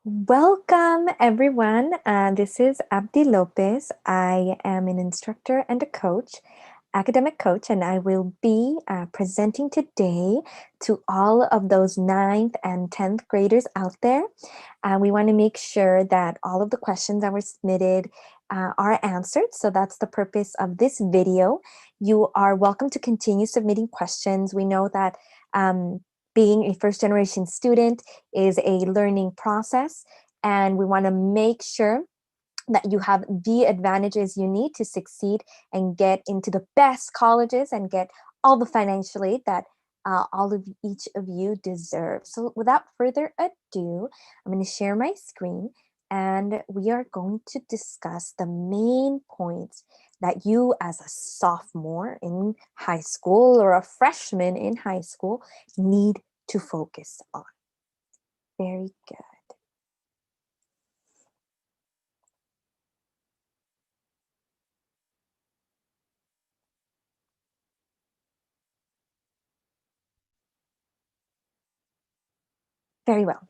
Welcome, everyone. This is Abdi Lopez. I am an instructor and a coach, academic coach, and I will be presenting today to all of those ninth and 10th graders out there. We want to make sure that all of the questions that were submitted are answered. So that's the purpose of this video. You are welcome to continue submitting questions. We know that being a first generation student is a learning process, and we want to make sure that you have the advantages you need to succeed and get into the best colleges and get all the financial aid that all of each of you deserve. So without further ado, I'm going to share my screen and we are going to discuss the main points that you as a sophomore in high school or a freshman in high school need to focus on. Very good. Very well.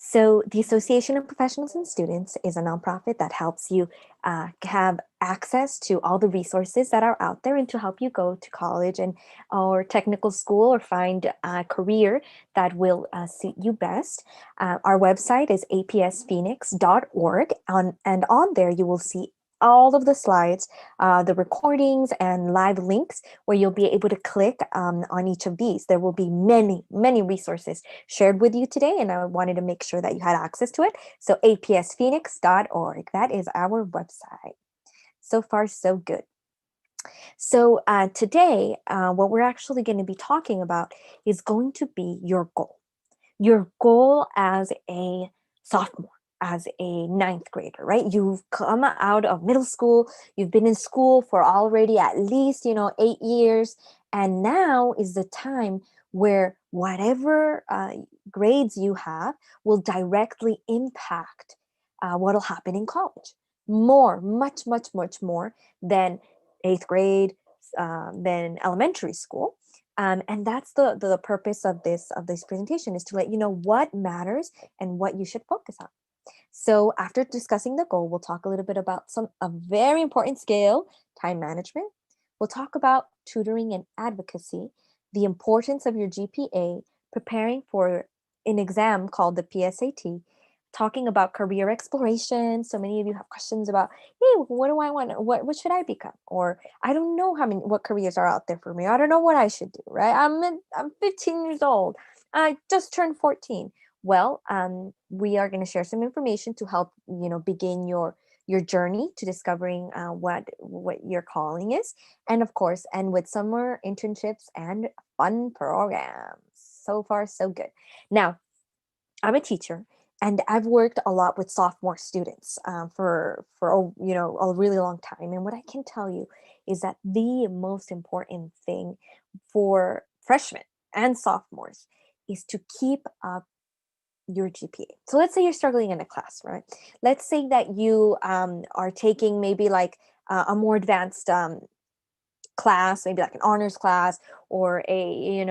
So the Association of Professionals and Students is a nonprofit that helps you have access to all the resources that are out there and to help you go to college and or technical school or find a career that will suit you best. Our website is apsphoenix.org, and on there you will see all of the slides, the recordings and live links where you'll be able to click on each of these. There will be many, many resources shared with you today, and I wanted to make sure that you had access to it. So apsphoenix.org, that is our website. So far, so good. So today, what we're actually going to be talking about is going to be your goal. Your goal as a sophomore, as a ninth grader, right? You've come out of middle school, you've been in school for already at least, 8 years, and now is the time where whatever grades you have will directly impact what'll happen in college. Much more than eighth grade, than elementary school. And that's the purpose of this presentation, is to let you know what matters and what you should focus on. So after discussing the goal, we'll talk a little bit about a very important skill, time management. We'll talk about tutoring and advocacy, the importance of your GPA, preparing for an exam called the PSAT, talking about career exploration. So many of you have questions about, hey, what do I want? What should I become? Or I don't know what careers are out there for me. I don't know what I should do, right? I'm 15 years old. I just turned 14. Well, we are going to share some information to help begin your journey to discovering what your calling is, and of course, and with summer internships and fun programs. So far, so good. Now, I'm a teacher, and I've worked a lot with sophomore students for a really long time. And what I can tell you is that the most important thing for freshmen and sophomores is to keep up your GPA. So let's say you're struggling in a class, right? Let's say that you are taking maybe like a more advanced class, maybe like an honors class, or a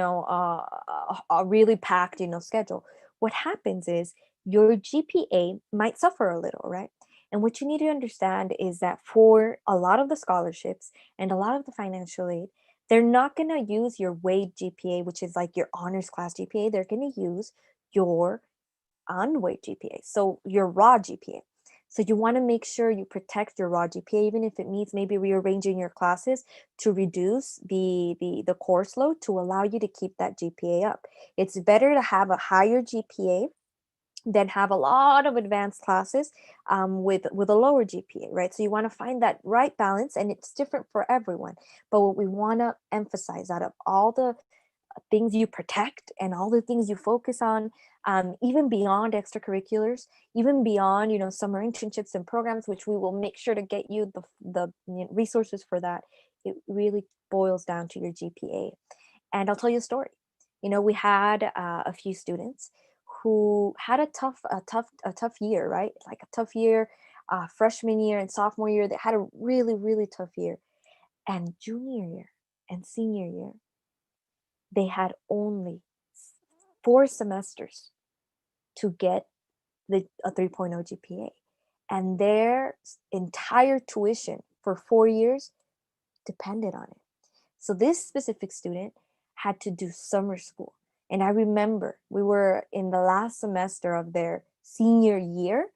really packed schedule. What happens is your GPA might suffer a little, right? And what you need to understand is that for a lot of the scholarships and a lot of the financial aid, they're not going to use your weight GPA, which is like your honors class GPA. They're going to use your unweight GPA, so your raw GPA. So you want to make sure you protect your raw GPA, even if it means maybe rearranging your classes to reduce the course load to allow you to keep that GPA up. It's better to have a higher GPA than have a lot of advanced classes with a lower GPA, right? So you want to find that right balance, and it's different for everyone. But what we want to emphasize, out of all the things you protect and all the things you focus on, even beyond extracurriculars, even beyond summer internships and programs, which we will make sure to get you the resources for that. It really boils down to your GPA. And I'll tell you a story. We had a few students who had a tough year, right? Like a tough year, freshman year and sophomore year. They had a really, really tough year. And junior year and senior year, they had only 4 semesters to get a 3.0 GPA. And their entire tuition for 4 years depended on it. So this specific student had to do summer school. And I remember we were in the last semester of their senior year,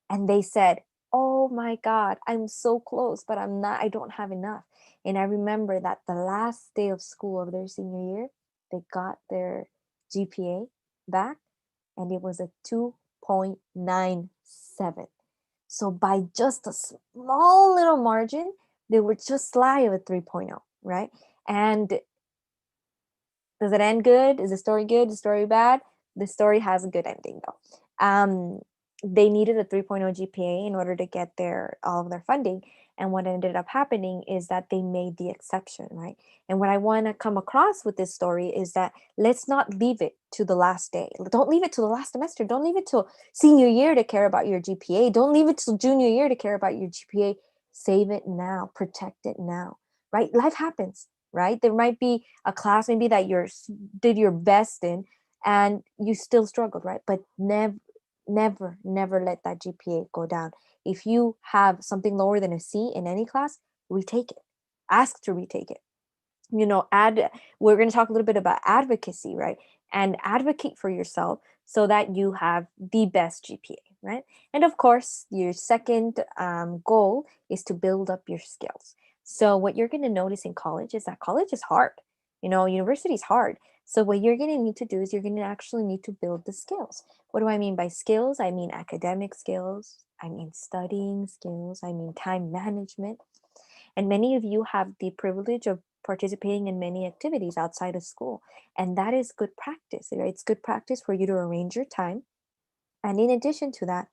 and they said, "Oh my God, I'm so close, but I don't have enough." And I remember that the last day of school of their senior year, they got their GPA back, and it was a 2.97. So by just a small little margin, they were just sly of a 3.0, right? And does it end good? Is the story good? The story bad? The story has a good ending though. They needed a 3.0 GPA in order to get their all of their funding. And what ended up happening is that they made the exception, right? And what I want to come across with this story is that let's not leave it to the last day. Don't leave it to the last semester. Don't leave it till senior year to care about your GPA. Don't leave it till junior year to care about your GPA. Save it now. Protect it now, right? Life happens, right? There might be a class maybe that you did your best in and you still struggled, right? But never let that GPA go down. If you have something lower than a C in any class, retake it. Ask to retake it. We're going to talk a little bit about advocacy, right? And advocate for yourself so that you have the best GPA, right? And of course, your second goal is to build up your skills. So what you're going to notice in college is that college is hard. University is hard. So what you're going to need to do is you're going to actually need to build the skills. What do I mean by skills? I mean academic skills. I mean studying skills. I mean time management. And many of you have the privilege of participating in many activities outside of school. And that is good practice, right? It's good practice for you to arrange your time. And in addition to that,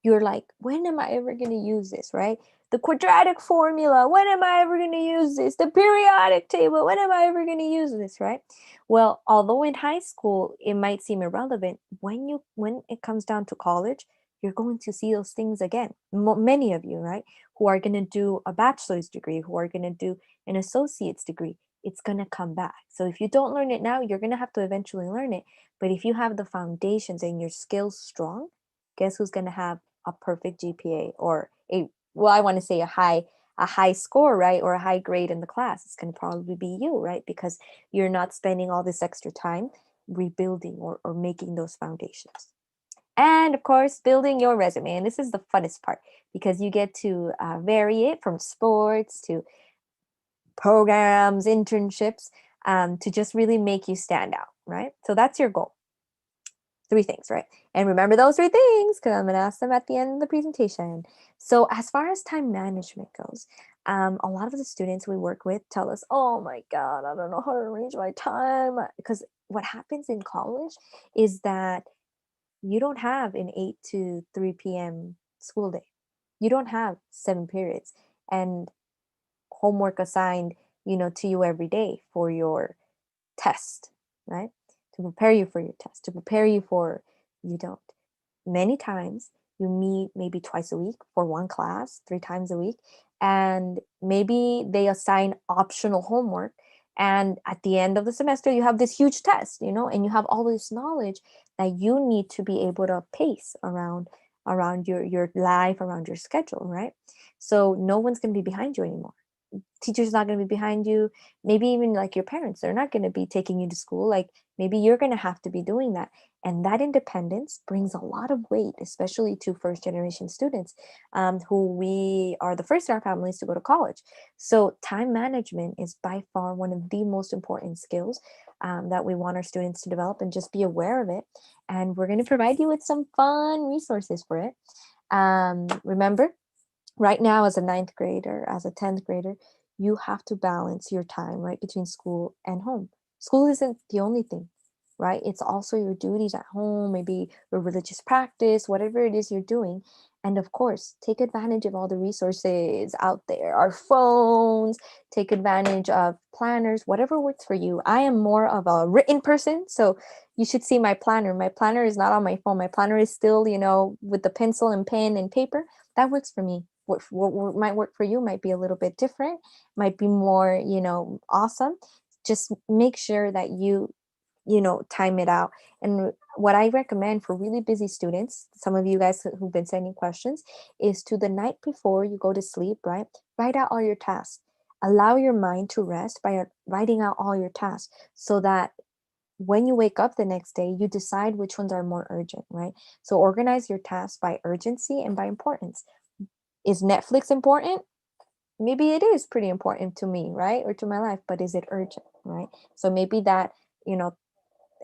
you're like, when am I ever going to use this, right? The quadratic formula, when am I ever going to use this? The periodic table, when am I ever going to use this, right? Well, although in high school it might seem irrelevant, when it comes down to college, you're going to see those things again. Many of you, right, who are going to do a bachelor's degree, who are going to do an associate's degree, it's going to come back. So if you don't learn it now, you're going to have to eventually learn it. But if you have the foundations and your skills strong, guess who's going to have a perfect GPA or I want to say a high score, right? Or a high grade in the class. It's going to probably be you, right? Because you're not spending all this extra time rebuilding or making those foundations. And of course, building your resume. And this is the funnest part because you get to vary it from sports to programs, internships, to just really make you stand out, right? So that's your goal. 3 things, right? And remember those 3 things because I'm going to ask them at the end of the presentation. So as far as time management goes, a lot of the students we work with tell us, "Oh my God, I don't know how to arrange my time." Because what happens in college is that you don't have an 8 to 3 p.m. school day. You don't have 7 periods and homework assigned, to you every day for your test, right? To prepare you for your test, to prepare you for you don't. Many times you meet maybe twice a week for one class, 3 times a week, and maybe they assign optional homework. And at the end of the semester, you have this huge test, and you have all this knowledge that you need to be able to pace around your life, around your schedule, right? So no one's going to be behind you anymore. Teacher's not going to be behind you. Maybe even like your parents, they're not going to be taking you to school. Like maybe you're going to have to be doing that. And that independence brings a lot of weight, especially to first generation students, who we are the first in our families to go to college. So time management is by far one of the most important skills that we want our students to develop, and just be aware of it. And we're going to provide you with some fun resources for it. Remember, right now as a ninth grader, as a 10th grader, you have to balance your time, right, between school and home. School isn't the only thing, right? It's also your duties at home, maybe your religious practice, whatever it is you're doing. And of course, take advantage of all the resources out there, our phones, take advantage of planners, whatever works for you. I am more of a written person, so you should see my planner. My planner is not on my phone. My planner is still, with the pencil and pen and paper. That works for me. What might work for you might be a little bit different, might be more, awesome. Just make sure that you time it out. And what I recommend for really busy students, some of you guys who've been sending questions, is to the night before you go to sleep, right? Write out all your tasks. Allow your mind to rest by writing out all your tasks so that when you wake up the next day, you decide which ones are more urgent, right? So organize your tasks by urgency and by importance. Is Netflix important? Maybe it is pretty important to me, right? Or to my life, but is it urgent, right? So maybe that, you know,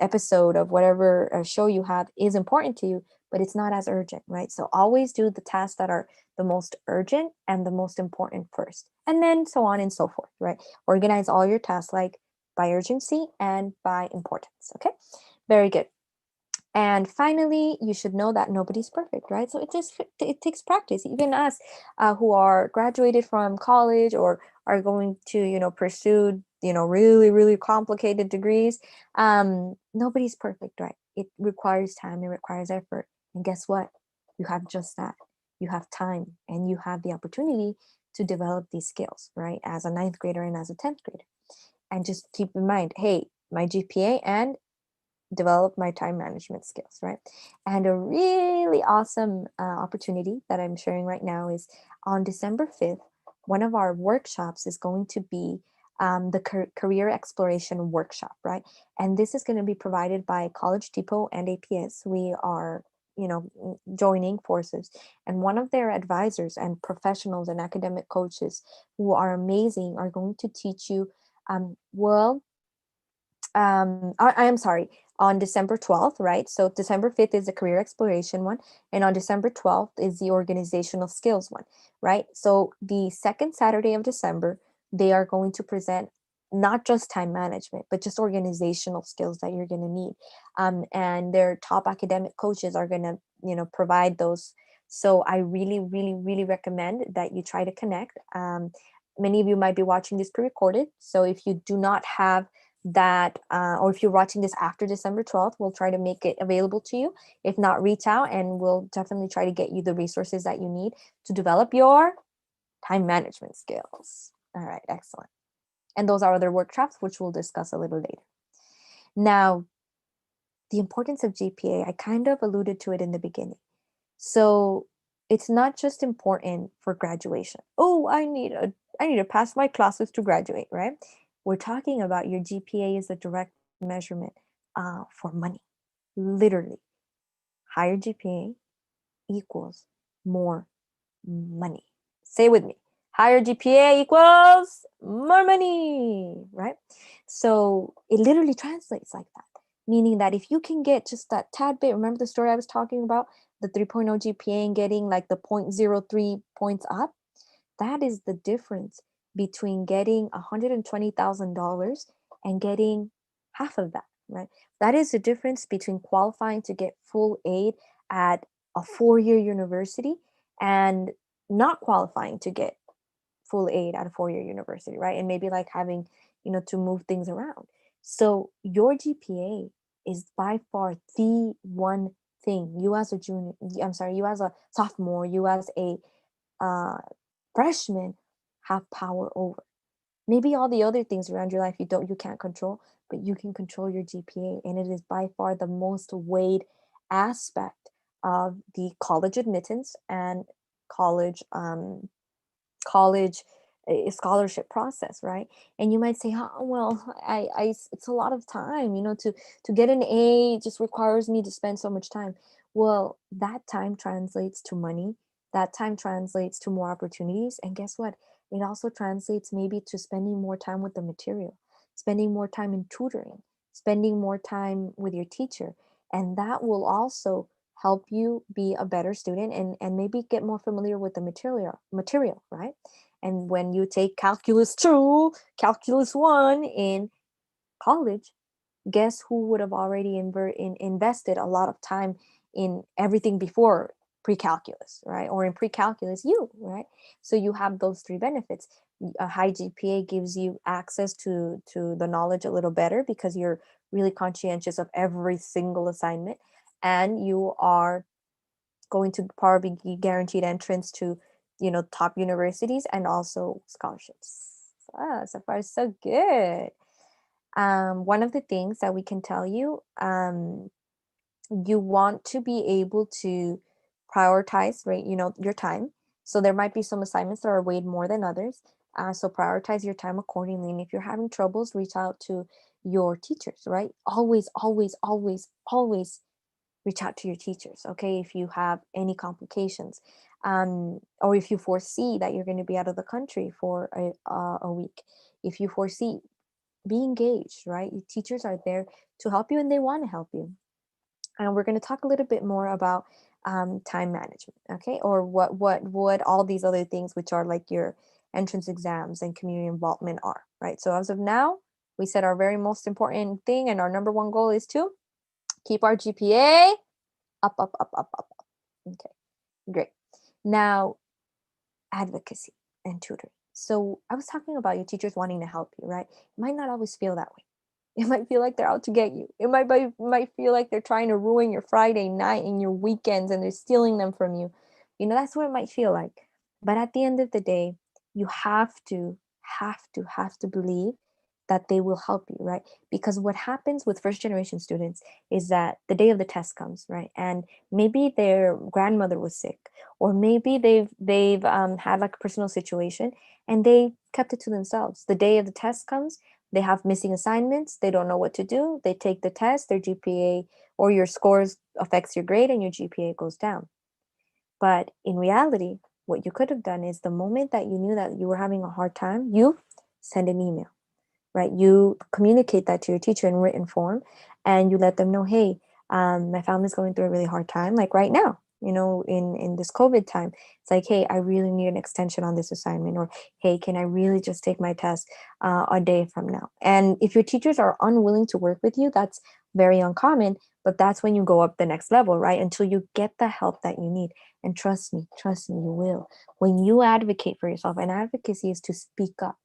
episode of whatever show you have is important to you, but it's not as urgent, right? So always do the tasks that are the most urgent and the most important first, and then so on and so forth, right? Organize all your tasks like by urgency and by importance. Okay, very good. And finally, you should know that nobody's perfect, right? So it takes practice. Even us who are graduated from college or are going to pursue really really complicated degrees, nobody's perfect, right? It requires time, it requires effort, and guess what? You have just that. You have time, and you have the opportunity to develop these skills, right? As a ninth grader and as a 10th grader, and just keep in mind, hey, my GPA and develop my time management skills, right? And a really awesome opportunity that I'm sharing right now is on December 5th, one of our workshops is going to be the career exploration workshop, right? And this is going to be provided by College Depot and APS. We are joining forces, and one of their advisors and professionals and academic coaches who are amazing are going to teach you well I am sorry, on December 12th, right? So December 5th is the career exploration one, and on December 12th is the organizational skills one, right? So the second Saturday of December, they are going to present not just time management, but just organizational skills that you're going to need. And their top academic coaches are going to, provide those. So I really, really, really recommend that you try to connect. Many of you might be watching this pre-recorded. So if you do not have that or if you're watching this after December 12th, we'll try to make it available to you. If not, reach out and we'll definitely try to get you the resources that you need to develop your time management skills. All right, excellent. And those are other workshops which we'll discuss a little later. Now, the importance of GPA, I kind of alluded to it in the beginning. So it's not just important for graduation. Oh, I need to pass my classes to graduate, right? We're talking about your GPA is a direct measurement for money. Literally, higher GPA equals more money. Say with me. Higher GPA equals more money, right? So it literally translates like that, meaning that if you can get just that tad bit, remember the story I was talking about, the 3.0 GPA and getting like the 0.03 points up, that is the difference between getting $120,000 and getting half of that, right? That is the difference between qualifying to get full aid at a 4-year university and not qualifying to get full aid at a 4-year university, right? And maybe like having, to move things around. So your GPA is by far the one thing you as a junior, I'm sorry, you as a sophomore, you as a uh, freshman have power over. Maybe all the other things around your life you can't control, but you can control your GPA, and it is by far the most weighed aspect of the college admittance and college college scholarship process, right? And you might say, oh, well, it's a lot of time, to get an A just requires me to spend so much time. Well, that time translates to money. That time translates to more opportunities. And guess what? It also translates maybe to spending more time with the material, spending more time in tutoring, spending more time with your teacher. And that will also help you be a better student and maybe get more familiar with the material, right? And when you take calculus 2, calculus 1 in college, guess who would have already invested a lot of time in everything before pre-calculus, right? Or in pre-calculus, you, right? So you have those three benefits. A high GPA gives you access to the knowledge a little better because you're really conscientious of every single assignment, and you are going to probably be guaranteed entrance to top universities and also scholarships. So far so good. One of the things that we can tell you, you want to be able to prioritize, right, your time. So there might be some assignments that are weighed more than others. So prioritize your time accordingly. And if you're having troubles, reach out to your teachers, right? Always, always, always, always reach out to your teachers, okay? If you have any complications, or if you foresee that you're going to be out of the country for a week, if you foresee, be engaged, right? Your teachers are there to help you and they want to help you. And we're going to talk a little bit more about time management, okay? Or what all these other things, which are like your entrance exams and community involvement, are, right? So as of now, we said our very most important thing and our number one goal is to keep our GPA up, up, up, up, up, up. Okay, great. Now, advocacy and tutoring. So I was talking about your teachers wanting to help you, right? It might not always feel that way. It might feel like they're out to get you. It might feel like they're trying to ruin your Friday night and your weekends and they're stealing them from you. That's what it might feel like. But at the end of the day, you have to believe that they will help you, right? Because what happens with first generation students is that the day of the test comes, right? And maybe their grandmother was sick, or maybe they've had like a personal situation and they kept it to themselves. The day of the test comes, they have missing assignments, they don't know what to do, they take the test, their GPA or your scores affects your grade and your GPA goes down. But in reality, what you could have done is the moment that you knew that you were having a hard time, you send an email, right? You communicate that to your teacher in written form and you let them know, hey, my family's going through a really hard time, like right now, in this COVID time. It's like, hey, I really need an extension on this assignment, or hey, can I really just take my test a day from now? And if your teachers are unwilling to work with you, that's very uncommon, but that's when you go up the next level, right? Until you get the help that you need. And trust me, you will. When you advocate for yourself, and advocacy is to speak up,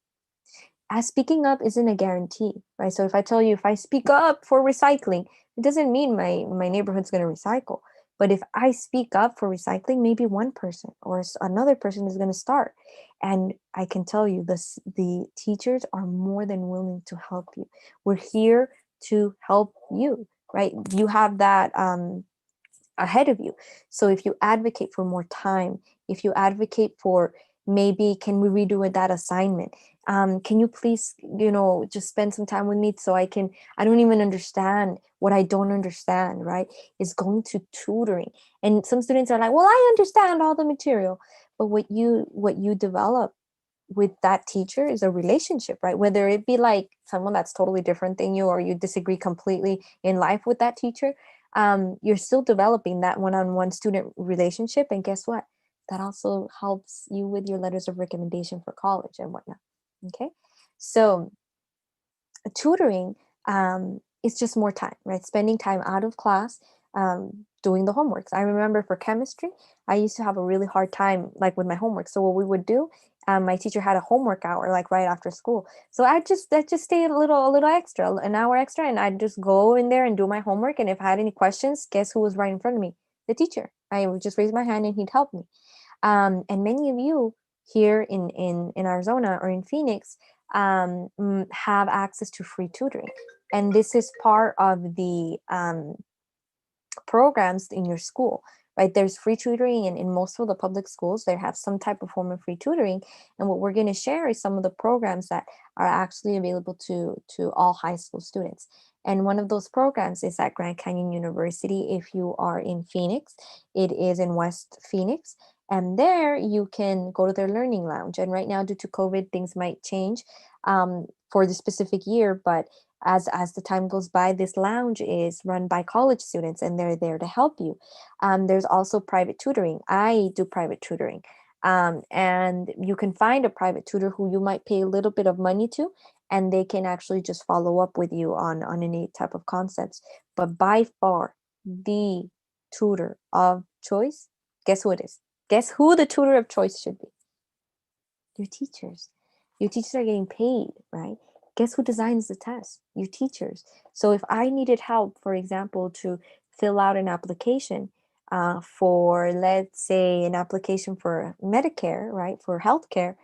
as speaking up isn't a guarantee, right? So if I tell you, if I speak up for recycling, it doesn't mean my neighborhood's going to recycle. But if I speak up for recycling, maybe one person or another person is going to start. And I can tell you this, the teachers are more than willing to help you. We're here to help you, right? You have that ahead of you. So if you advocate for more time, if you advocate for, maybe can we redo that assignment? Can you please, just spend some time with me so I don't even understand what I don't understand, right? Is going to tutoring. And some students are like, well, I understand all the material. But what you develop with that teacher is a relationship, right? Whether it be like someone that's totally different than you, or you disagree completely in life with that teacher, you're still developing that one-on-one student relationship. And guess what? That also helps you with your letters of recommendation for college and whatnot. Okay. So tutoring is just more time, right? Spending time out of class, doing the homeworks. I remember for chemistry, I used to have a really hard time like with my homework. So what we would do, my teacher had a homework hour like right after school. So I just stay a little extra, an hour extra, and I'd just go in there and do my homework. And if I had any questions, guess who was right in front of me? The teacher. I would just raise my hand and he'd help me. And many of you here in Arizona or in Phoenix have access to free tutoring, and this is part of the programs in your school, right? There's free tutoring in most of the public schools. They have some type of form of free tutoring, and what we're going to share is some of the programs that are actually available to all high school students. And one of those programs is at Grand Canyon University. If you are in Phoenix, it is in West Phoenix. And there you can go to their learning lounge. And right now, due to COVID, things might change for the specific year. But as the time goes by, this lounge is run by college students and they're there to help you. There's also private tutoring. I do private tutoring. And you can find a private tutor who you might pay a little bit of money to, and they can actually just follow up with you on any type of concepts. But by far, the tutor of choice, guess who it is? Guess who the tutor of choice should be? Your teachers. Your teachers are getting paid, right? Guess who designs the test? Your teachers. So if I needed help, for example, to fill out an application for, let's say, an application for Medicare, right, for healthcare,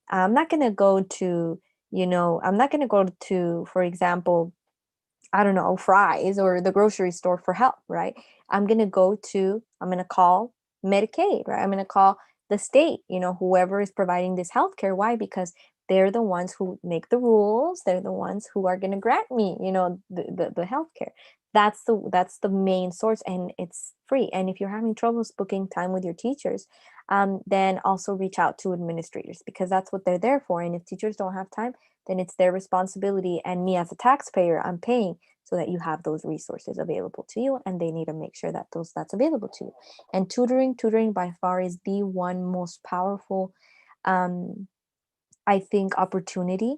I'm not going to go to I'm not going to go to, for example, I don't know, Fry's or the grocery store for help, right? I'm going to call Medicaid, right? I'm going to call the state, whoever is providing this healthcare. Why? Because they're the ones who make the rules. They're the ones who are going to grant me, the healthcare. That's the main source, and it's free. And if you're having troubles booking time with your teachers, then also reach out to administrators, because that's what they're there for. And if teachers don't have time, then it's their responsibility. And me as a taxpayer, I'm paying so that you have those resources available to you, and they need to make sure that that's available to you. And tutoring by far is the one most powerful, um, I think, opportunity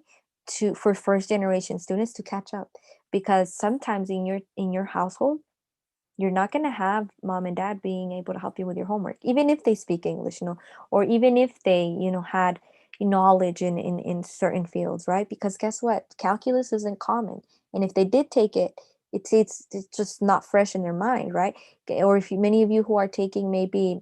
for first generation students to catch up, because sometimes in your household, you're not going to have mom and dad being able to help you with your homework, even if they speak English, or even if they, had knowledge in certain fields, right? Because guess what? Calculus isn't common. And if they did take it, it's just not fresh in their mind, right? Or if many of you who are taking maybe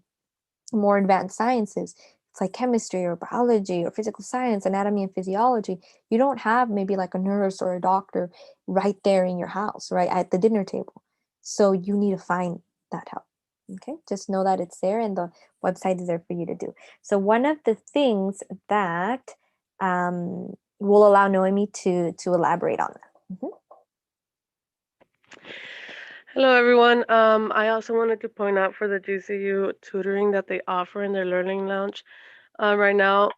more advanced sciences, it's like chemistry or biology or physical science, anatomy and physiology, you don't have maybe like a nurse or a doctor right there in your house, right at the dinner table. So you need to find that help. Okay, just know that it's there, and the website is there for you to do. So one of the things that will allow Noemi to elaborate on that. Hello, everyone. I also wanted to point out for the GCU tutoring that they offer in their Learning Lounge. Right now,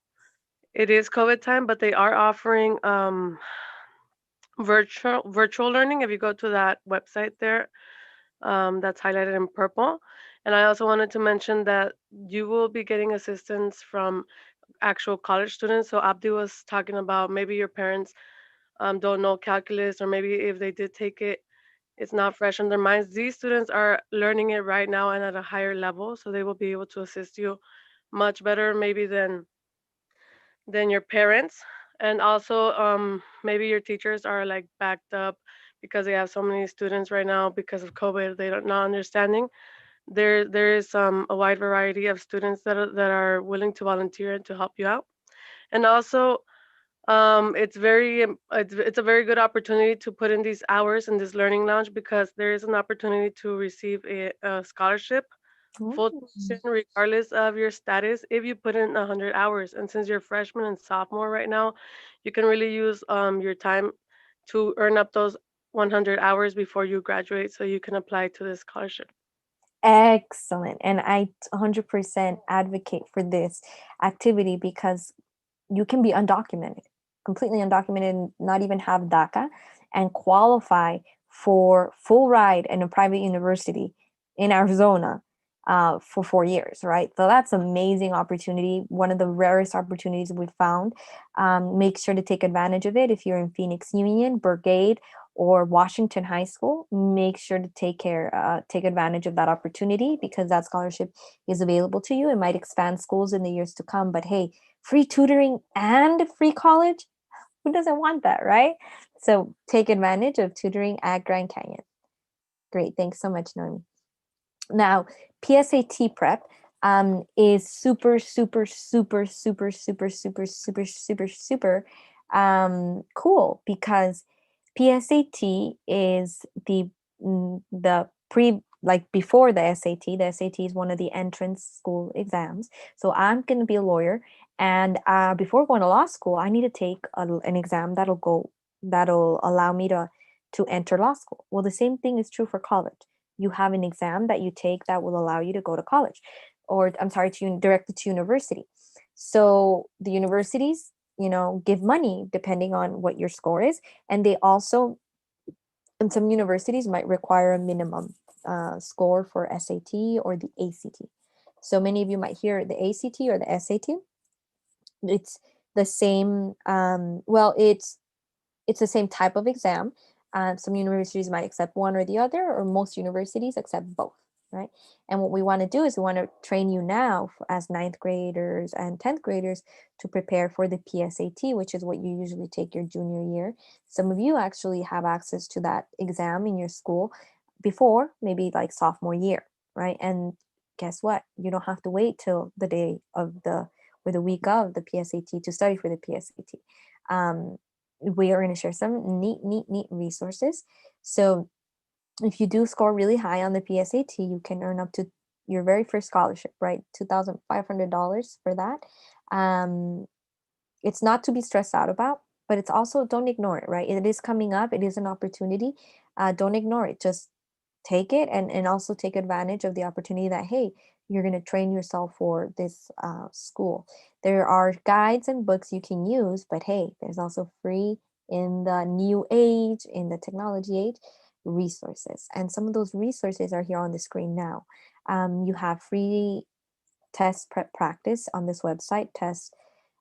it is COVID time, but they are offering virtual learning. If you go to that website there, that's highlighted in purple. And I also wanted to mention that you will be getting assistance from actual college students. So Abdi was talking about maybe your parents don't know calculus, or maybe if they did take it, it's not fresh in their minds. These students are learning it right now and at a higher level, so they will be able to assist you much better maybe than your parents. And also, maybe your teachers are like backed up because they have so many students right now because of COVID. They don't not understanding. There is a wide variety of students that are willing to volunteer and to help you out. And also, it's a very good opportunity to put in these hours in this learning lounge, because there is an opportunity to receive a scholarship, full tuition, Mm. regardless of your status, if you put in 100 hours. And since you're freshman and sophomore right now, you can really use your time to earn up those 100 hours before you graduate, so you can apply to this scholarship. Excellent. And I 100% advocate for this activity, because you can be undocumented, completely undocumented, and not even have DACA, and qualify for full ride in a private university in Arizona for 4 years, right? So that's amazing opportunity. One of the rarest opportunities we've found. Make sure to take advantage of it. If you're in Phoenix Union, Brigade, or Washington High School, make sure to take advantage of that opportunity, because that scholarship is available to you. It might expand schools in the years to come, but hey, free tutoring and free college, who doesn't want that, right? So take advantage of tutoring at Grand Canyon. Great, thanks so much, Noemi. Now, PSAT prep is super, super, super, super, super, super, super, super, super cool, because PSAT is the pre like before the SAT. The SAT is one of the entrance school exams. So I'm going to be a lawyer, and before going to law school, I need to take an exam that'll allow me to enter law school. Well, the same thing is true for college. You have an exam that you take that will allow you to go to college, or I'm sorry, directly to university. So the universities, give money depending on what your score is. And they also, and some universities might require a minimum score for SAT or the ACT. So many of you might hear the ACT or the SAT. It's the same. It's the same type of exam. Some universities might accept one or the other, or most universities accept both, right? And what we want to do is we want to train you now as ninth graders and 10th graders to prepare for the PSAT, which is what you usually take your junior year. Some of you actually have access to that exam in your school before, maybe like sophomore year, right? And guess what? You don't have to wait till the day of the or the week of the PSAT to study for the PSAT. we are going to share some neat resources. So if you do score really high on the PSAT, you can earn up to your very first scholarship, right? $2,500 for that. Um, it's not to be stressed out about, but it's also, don't ignore it, right? It is coming up. It is an opportunity. Don't ignore it. Just take it, and also take advantage of the opportunity that, hey, you're going to train yourself for this school. There are guides and books you can use, but hey, there's also free, in the new age, in the technology age, resources. And some of those resources are here on the screen now. You have free test prep practice on this website,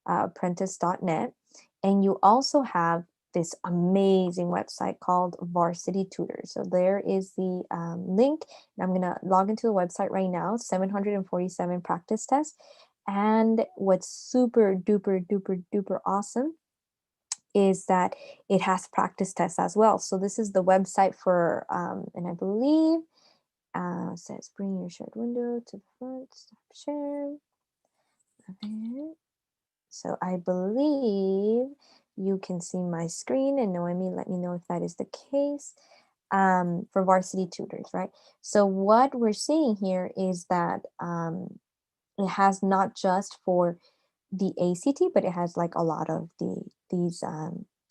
testapprentice.net. And you also have this amazing website called Varsity Tutors. So there is the link. I'm going to log into the website right now, 747 practice tests. And what's super duper duper duper awesome is that it has practice tests as well. So this is the website for, and I believe, says bring your shared window to the front, stop share. Okay. So I believe you can see my screen, and Noemi, let me know if that is the case, for Varsity Tutors, right? So what we're seeing here is that it has not just for the ACT, but it has like a lot of these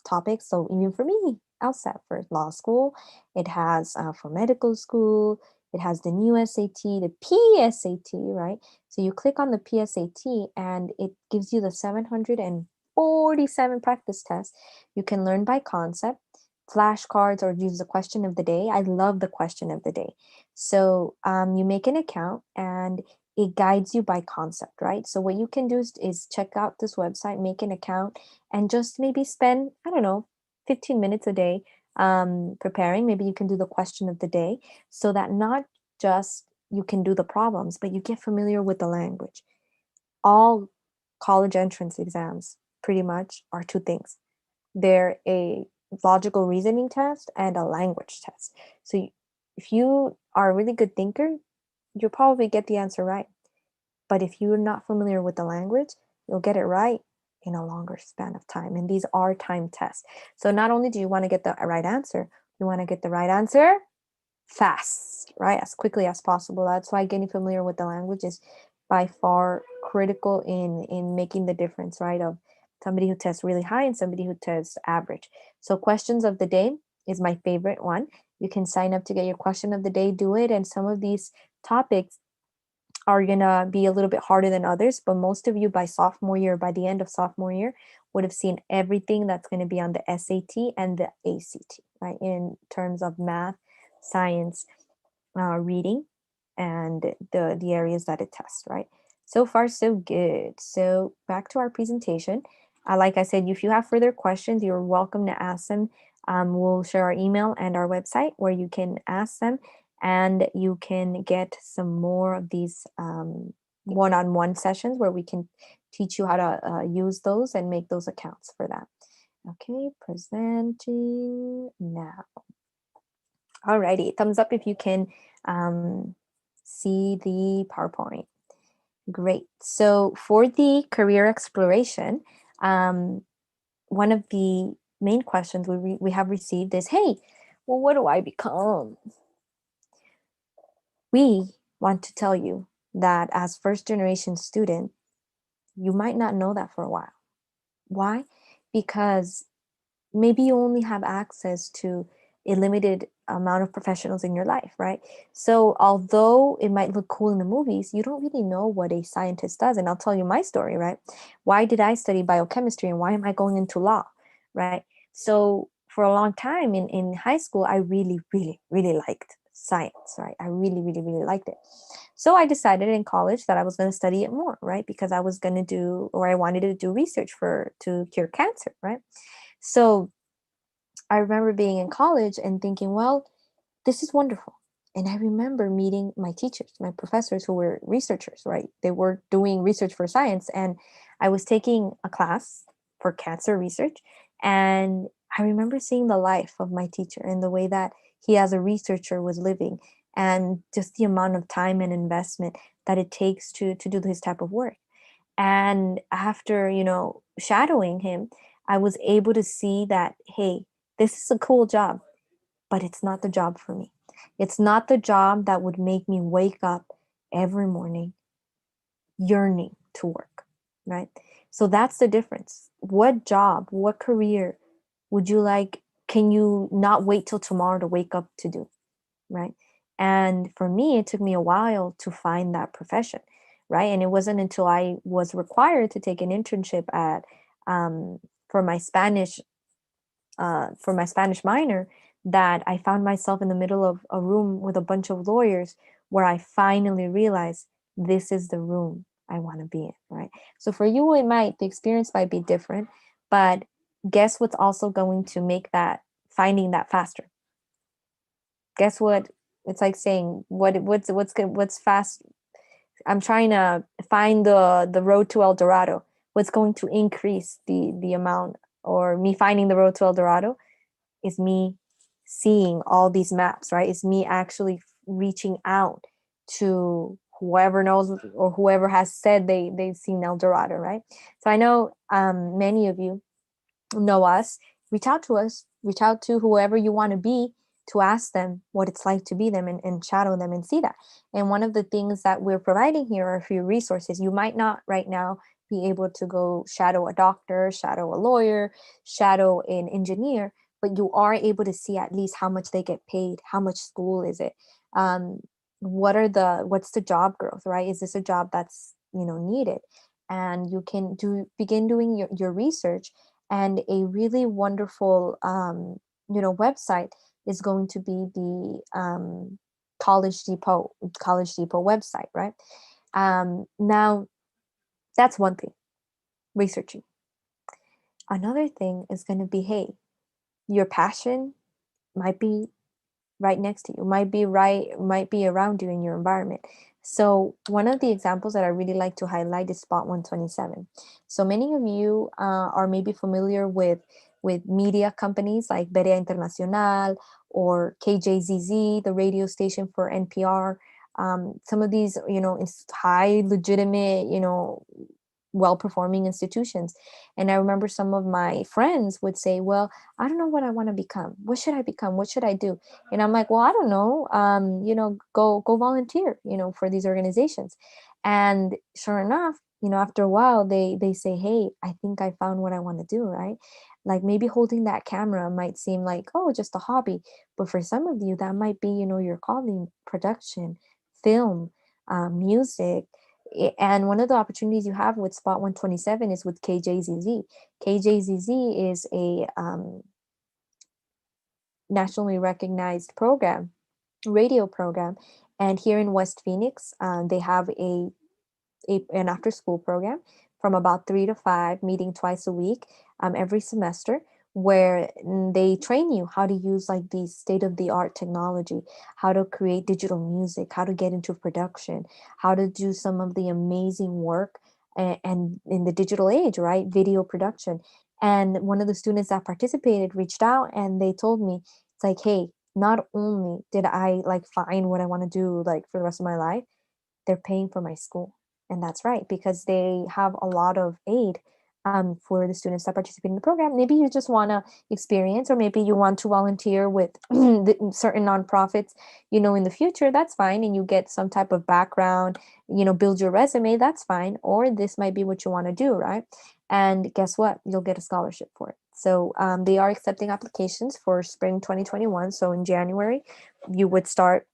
topics. So even for me, LSAT for law school, it has for medical school, it has the new SAT, the PSAT, right? So you click on the PSAT and it gives you the 747 practice tests. You can learn by concept, flashcards, or use the question of the day. I love the question of the day. So you make an account and it guides you by concept, right? So what you can do is check out this website, make an account, and just maybe spend, I don't know, 15 minutes a day preparing. Maybe you can do the question of the day, so that not just you can do the problems, but you get familiar with the language. All college entrance exams pretty much are two things. They're a logical reasoning test and a language test. So if you are a really good thinker, you'll probably get the answer right. But if you're not familiar with the language, you'll get it right in a longer span of time. And these are time tests. So not only do you want to get the right answer, you want to get the right answer fast, right? As quickly as possible. That's why getting familiar with the language is by far critical in making the difference, right? Of somebody who tests really high and somebody who tests average. So questions of the day is my favorite one. You can sign up to get your question of the day, do it. And some of these topics are gonna be a little bit harder than others, but most of you by sophomore year, by the end of sophomore year, would have seen everything that's going to be on the SAT and the ACT, right? In terms of math, science, reading, and the areas that it tests, right? So far, so good. So back to our presentation. Like I said, if you have further questions, you're welcome to ask them. We'll share our email and our website where you can ask them, and you can get some more of these one-on-one sessions where we can teach you how to use those and make those accounts for that. Okay, presenting now. Alrighty, thumbs up if you can see the PowerPoint. Great. So for the career exploration, one of the main questions we have received is, hey, well, what do I become? We want to tell you that as first generation student, you might not know that for a while. Why? Because maybe you only have access to a limited amount of professionals in your life, right? So although it might look cool in the movies, you don't really know what a scientist does. And I'll tell you my story, right? Why did I study biochemistry and why am I going into law, right? So for a long time in high school, I really, really, really liked science, right? I really, really, really liked it. So I decided in college that I was going to study it more, right? Because I was going to do, or I wanted to do research to cure cancer, right? So I remember being in college and thinking, well, this is wonderful. And I remember meeting my teachers, my professors who were researchers, right? They were doing research for science. And I was taking a class for cancer research. And I remember seeing the life of my teacher and the way that he, as a researcher, was living, and just the amount of time and investment that it takes to do this type of work. And after, shadowing him, I was able to see that, hey, this is a cool job, but it's not the job for me. It's not the job that would make me wake up every morning yearning to work, right? So that's the difference. What job, what career would you like? Can you not wait till tomorrow to wake up to do, right? And for me, it took me a while to find that profession, right? And it wasn't until I was required to take an internship at um, for my Spanish for my Spanish minor that I found myself in the middle of a room with a bunch of lawyers where I finally realized this is the room I want to be in, right? So for you, the experience might be different, but guess what's also going to make that finding that faster? Guess what? It's like saying what's fast. I'm trying to find the road to El Dorado. What's going to increase the amount, or me finding the road to El Dorado is me seeing all these maps, right? Is me actually reaching out to whoever knows or whoever has said they've seen El Dorado, right? So I know many of you know us. Reach out to us. Reach out to whoever you want to be to ask them what it's like to be them, and shadow them and see that. And one of the things that we're providing here are a few resources. You might not right now be able to go shadow a doctor, shadow a lawyer, shadow an engineer, but you are able to see at least how much they get paid, how much school is it, um, what's the job growth, right? Is this a job that's needed? And you can begin doing your research. And a really wonderful website is going to be the college depot website, right? Now that's one thing, researching. Another thing is going to be, hey, your passion might be right next to you, might be around you in your environment. So one of the examples that I really like to highlight is Spot 127. So many of you are maybe familiar with media companies like Berea Internacional or KJZZ, the radio station for NPR. Some of these, it's high legitimate, well-performing institutions. And I remember some of my friends would say, well, I don't know what I want to become. What should I become? What should I do? And I'm like, well, I don't know. Go volunteer, for these organizations. And sure enough, after a while, they say, hey, I think I found what I want to do, right? Like maybe holding that camera might seem like, oh, just a hobby. But for some of you, that might be, your calling: production, film, music. And one of the opportunities you have with Spot 127 is with KJZZ. KJZZ is a nationally recognized radio program. And here in West Phoenix, they have an after school program from about 3 to 5, meeting twice a week, every semester, where they train you how to use like the state of the art technology, how to create digital music, how to get into production, how to do some of the amazing work and in the digital age, right? Video production. And one of the students that participated reached out and they told me, it's like, hey, not only did I like find what I want to do like for the rest of my life, they're paying for my school. And that's right, because they have a lot of aid for the students that participate in the program. Maybe you just want to experience, or maybe you want to volunteer with certain nonprofits, in the future, that's fine. And you get some type of background, build your resume, that's fine. Or this might be what you want to do, right? And guess what? You'll get a scholarship for it. So they are accepting applications for spring 2021. So in January, you would start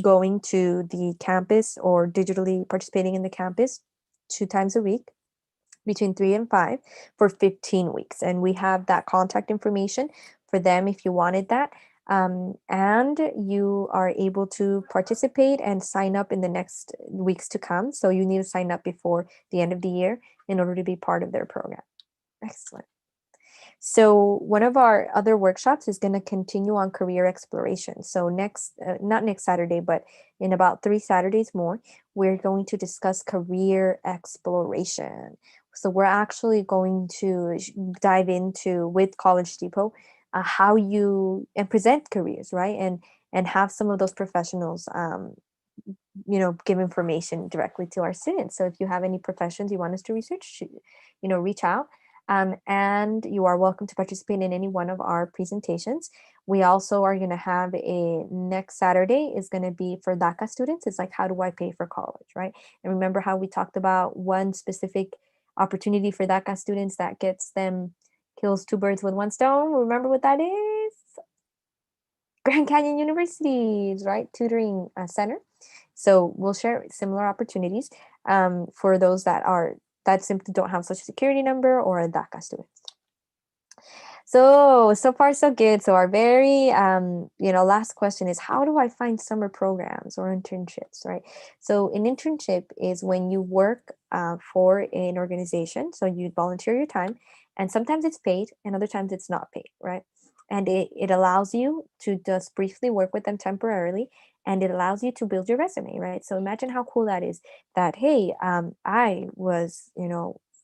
going to the campus or digitally participating in the campus 2 times a week between 3 and 5 for 15 weeks. And we have that contact information for them if you wanted that. And you are able to participate and sign up in the next weeks to come. So you need to sign up before the end of the year in order to be part of their program. Excellent. So one of our other workshops is going to continue on career exploration. So not next Saturday, but in about 3 Saturdays more, we're going to discuss career exploration. So we're actually going to dive into with College Depot how you and present careers, right? And have some of those professionals, give information directly to our students. So if you have any professions you want us to research, reach out. And you are welcome to participate in any one of our presentations. We also are going to have a next Saturday is going to be for DACA students. It's like, how do I pay for college, right? And remember how we talked about one specific opportunity for DACA students that gets them, kills two birds with one stone. Remember what that is? Grand Canyon University's, right? Tutoring center. So we'll share similar opportunities for those that simply don't have social security number or a DACA students. So far so good. So our very last question is, how do I find summer programs or internships, right? So an internship is when you work for an organization. So you volunteer your time, and sometimes it's paid and other times it's not paid, right? And it allows you to just briefly work with them temporarily, and it allows you to build your resume, right? So imagine how cool that is, that, hey, I was,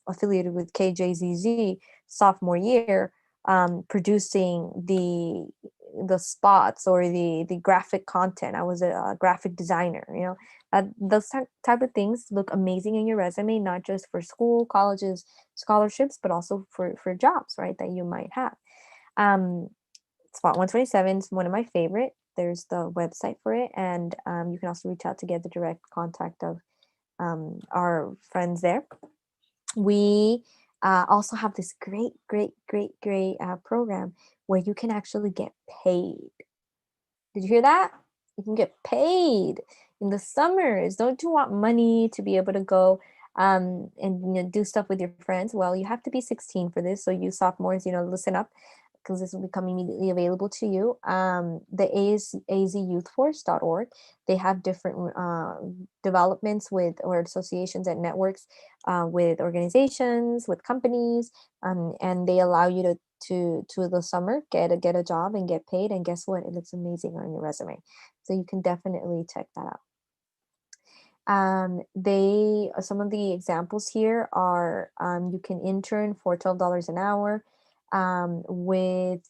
affiliated with KJZZ sophomore year, producing the spots or the graphic content. I was a graphic designer. Those type of things look amazing in your resume, not just for school, colleges, scholarships, but also for jobs, right, that you might have. Spot 127 is one of my favorite. There's the website for it, and you can also reach out to get the direct contact of our friends there. We also have this great program where you can actually get paid. Did you hear that? You can get paid in the summers. Don't you want money to be able to go and do stuff with your friends? Well, you have to be 16 for this. So you sophomores, listen up, because this will become immediately available to you. The azyouthforce.org, they have different developments with or associations and networks with organizations, with companies, and they allow you to the summer get a job and get paid. And guess what? It looks amazing on your resume. So you can definitely check that out. They Some of the examples here are you can intern for $12 an hour with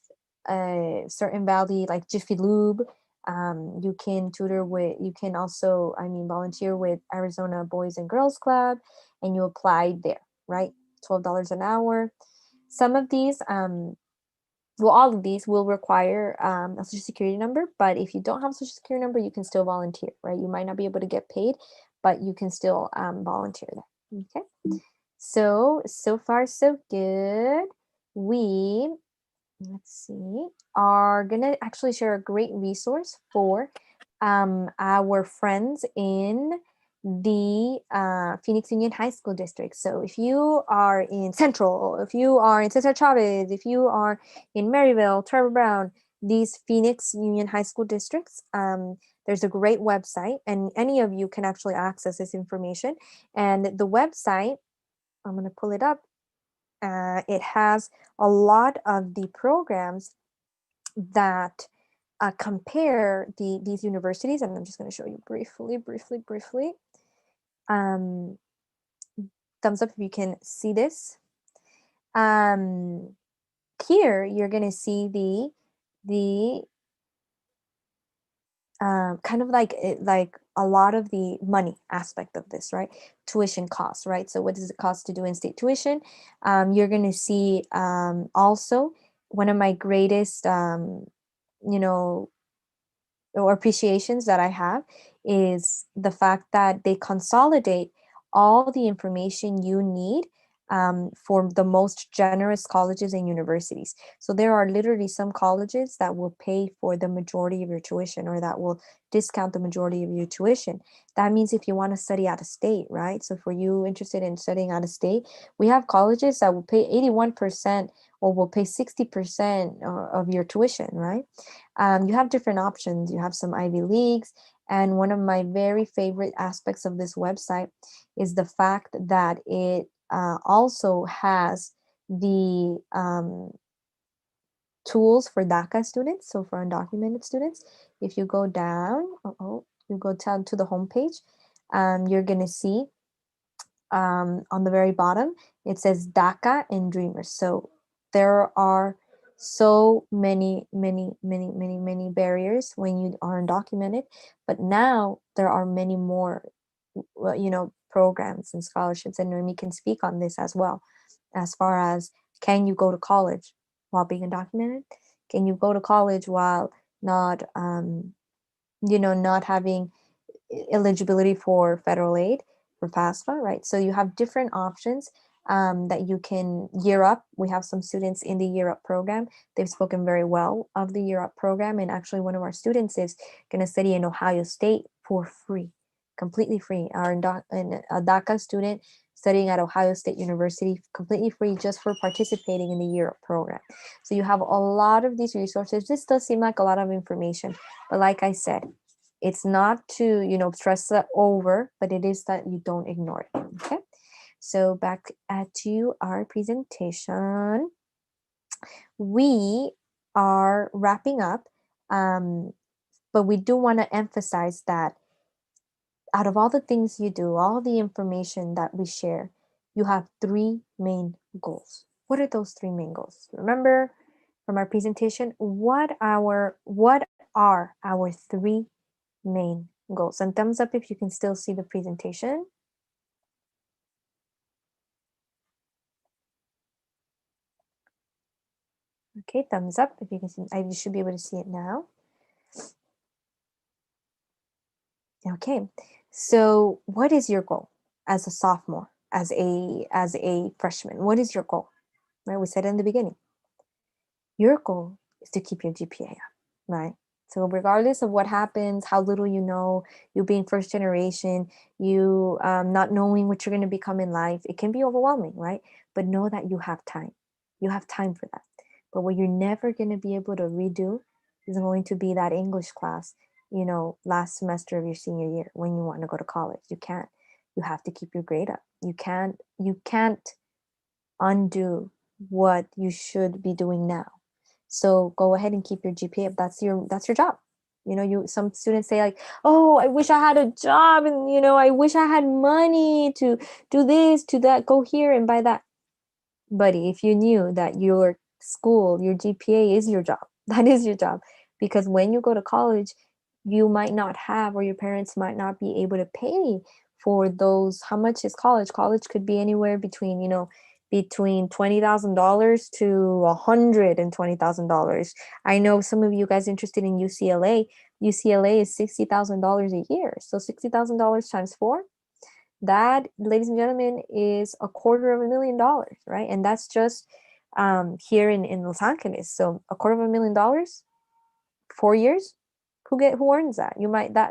a certain value like Jiffy Lube. You can you can also, volunteer with Arizona Boys and Girls Club, and you apply there, right? $12 an hour. Some of these, all of these will require a social security number, but if you don't have a social security number, you can still volunteer, right? You might not be able to get paid, but you can still volunteer there. Okay. So far so good. We, let's see, are gonna actually share a great resource for our friends in the Phoenix Union High School District. So if you are in Central, if you are in Cesar Chavez, if you are in Maryville, Trevor Brown, these Phoenix Union High School districts, there's a great website, and any of you can actually access this information. And the website, I'm going to pull it up. It has a lot of the programs that compare these universities, and I'm just going to show you briefly. Um, Thumbs up if you can see this. Here you're going to see the kind of like a lot of the money aspect of this, right? Tuition costs, right? So what does it cost to do in-state tuition? You're going to see also one of my greatest, or appreciations that I have is the fact that they consolidate all the information you need for the most generous colleges and universities. So there are literally some colleges that will pay for the majority of your tuition, or that will discount the majority of your tuition. That means if you want to study out of state, right? So for you interested in studying out of state, we have colleges that will pay 81% or will pay 60% of your tuition, right? You have different options. You have some Ivy Leagues. And one of my very favorite aspects of this website is the fact that it also has the tools for DACA students, so for undocumented students. If you go down, you go down to the homepage, you're going to see on the very bottom, it says DACA and Dreamers. So there are so many barriers when you are undocumented, but now there are many more, programs and scholarships, and Noemi can speak on this as well, as far as Can you go to college while being undocumented? Can you go to college while not, not having eligibility for federal aid, for FAFSA, right? So you have different options that you can year up. We have some students in the year up program. They've spoken very well of the year up program. And actually, one of our students is going to study in Ohio State for free, completely free. A DACA student studying at Ohio State University, completely free, just for participating in the year up program. So you have a lot of these resources. This does seem like a lot of information, but like I said, it's not to stress that over, but it is that you don't ignore it. Okay, so back to our presentation. We are wrapping up, but we do want to emphasize that out of all the things you do, all the information that we share, you have three main goals. What are those three main goals? Remember from our presentation, what are our three main goals? And thumbs up if you can still see the presentation. Okay, thumbs up if you can see. You should be able to see it now. Okay, so what is your goal as a sophomore, as a freshman? What is your goal? Right, we said it in the beginning. Your goal is to keep your GPA up, right? So regardless of what happens, how little you being first generation, you not knowing what you're going to become in life, it can be overwhelming, right? But know that you have time. You have time for that. But what you're never going to be able to redo is going to be that English class, last semester of your senior year when you want to go to college. You can't. You have to keep your grade up. You can't undo what you should be doing now. So go ahead and keep your GPA up. That's your job. Some students say like, "Oh, I wish I had a job, and I wish I had money to do this, to that, go here and buy that." Buddy, if you knew that your school, your GPA is your job, that is your job. Because when you go to college, you might not have, or your parents might not be able to pay for those. How much is college? College could be anywhere between $20,000 to $120,000. I know some of you guys interested in UCLA. UCLA is $60,000 a year. So $60,000 times four, that, ladies and gentlemen, is $250,000, right? And that's just here in Los Angeles. So $250,000, 4 years, who earns that?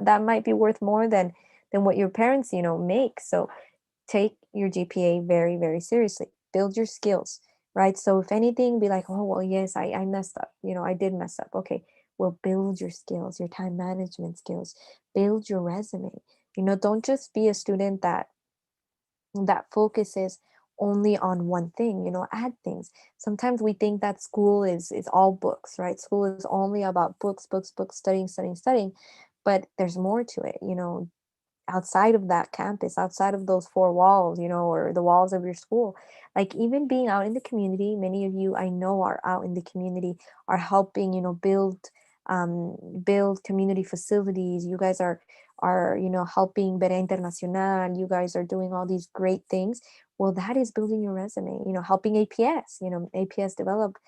That might be worth more than what your parents make. So take your GPA very, very seriously. Build your skills, right? So if anything, be like, "Oh, well, yes, I messed up. I did mess up." Okay, well, build your skills, your time management skills. Build your resume. Don't just be a student that focuses only on one thing. Add things. Sometimes we think that school is all books, right? School is only about books, books, books, studying, studying, studying. But there's more to it. Outside of that campus, outside of those four walls, or the walls of your school, like even being out in the community. Many of you I know are out in the community, are helping, build community facilities. You guys are helping Berea Internacional. You guys are doing all these great things. Well, that is building your resume. Helping APS, APS develop,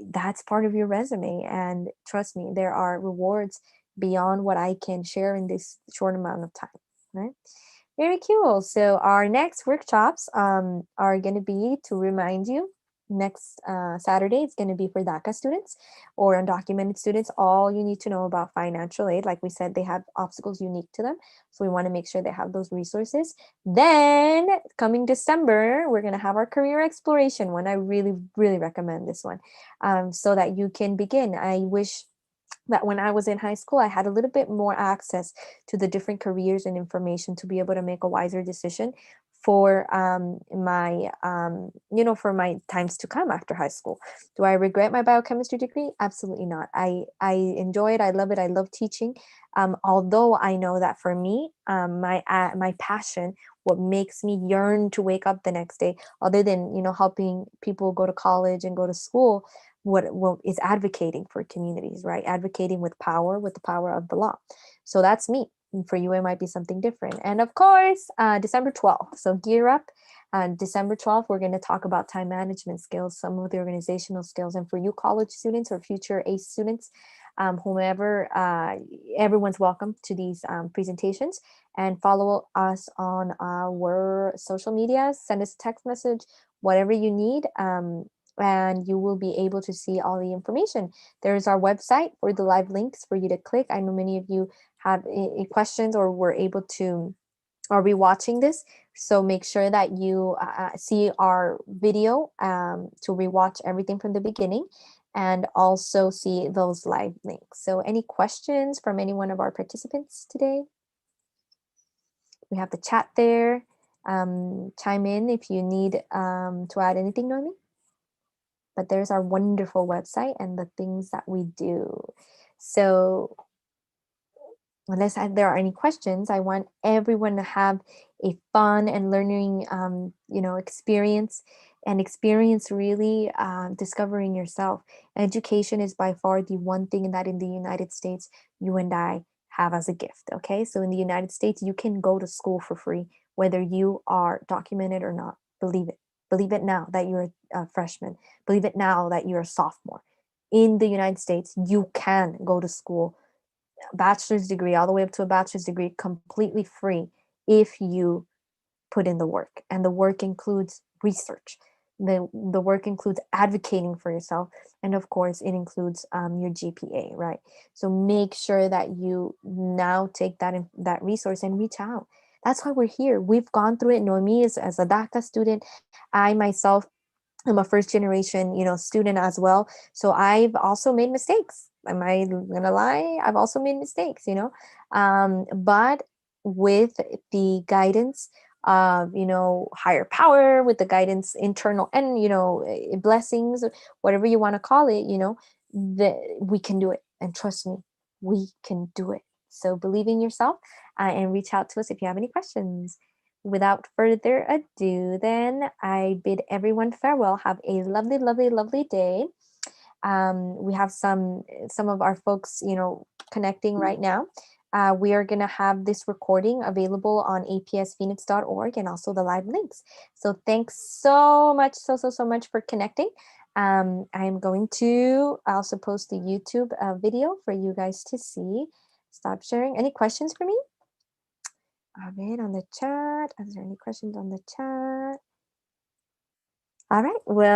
that's part of your resume. And trust me, there are rewards beyond what I can share in this short amount of time, right? Very cool. So our next workshops are going to be, to remind you, next Saturday, it's going to be for DACA students or undocumented students. All you need to know about financial aid, like we said, they have obstacles unique to them. So we want to make sure they have those resources. Then coming December, we're going to have our career exploration one. I really, really recommend this one, so that you can begin. I wish that when I was in high school, I had a little bit more access to the different careers and information to be able to make a wiser decision for for my times to come after high school. Do I regret my biochemistry degree? Absolutely not. I enjoy it. I love it. I love teaching. Although I know that for me, my passion, what makes me yearn to wake up the next day, other than helping people go to college and go to school, what is advocating for communities, right? Advocating with the power of the law. So that's me. And for you, it might be something different. And of course, December 12th. So gear up. December 12th, we're going to talk about time management skills, some of the organizational skills. And for you college students or future ACE students, whomever, everyone's welcome to these presentations. And follow us on our social media. Send us a text message, whatever you need. And you will be able to see all the information. There's our website for the live links for you to click. I know many of you have questions or were able to are rewatching this, so make sure that you see our video to rewatch everything from the beginning and also see those live links. So any questions from any one of our participants today? We have the chat there. Chime in if you need to add anything, Noemi. But there's our wonderful website and the things that we do. So unless there are any questions, I want everyone to have a fun and learning, experience and experience really discovering yourself. Education is by far the one thing that in the United States, you and I have as a gift. Okay. So in the United States, you can go to school for free, whether you are documented or not. Believe it. Believe it now that you're a freshman. Believe it now that you're a sophomore. In the United States, you can go to school, bachelor's degree all the way up to a bachelor's degree, completely free if you put in the work. And the work includes research. The work includes advocating for yourself, and of course it includes your GPA, right? So make sure that you now take that resource and reach out. That's why we're here. We've gone through it. Noemi is as a DACA student. I myself, I'm a first generation, student as well. So I've also made mistakes. Am I gonna lie? I've also made mistakes. But with the guidance of, higher power, with the guidance internal and, blessings, whatever you want to call it, that we can do it. And trust me, we can do it. So believe in yourself and reach out to us if you have any questions. Without further ado, then I bid everyone farewell. Have a lovely, lovely, lovely day. We have some of our folks, connecting right now. We are going to have this recording available on apsphoenix.org and also the live links. So thanks so much, so much for connecting. I'm going to also post the YouTube video for you guys to see. Stop sharing. Any questions for me? A ver, on the chat. Is there any questions on the chat? All right. Well,